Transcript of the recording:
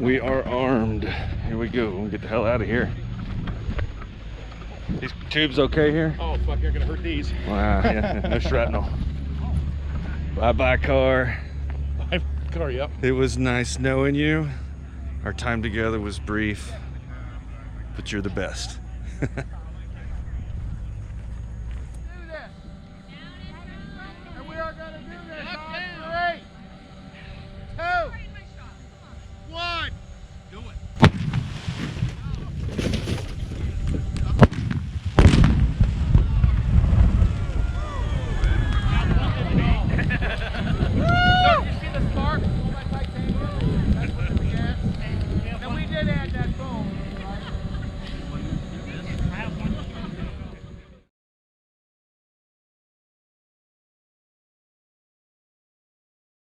We are armed. Here we go. We'll get the hell out of here. These tubes okay here? Oh, fuck, you're gonna hurt these. Wow, yeah, no shrapnel. Bye-bye, car. Bye, car, yep. It was nice knowing you. Our time together was brief, but you're the best.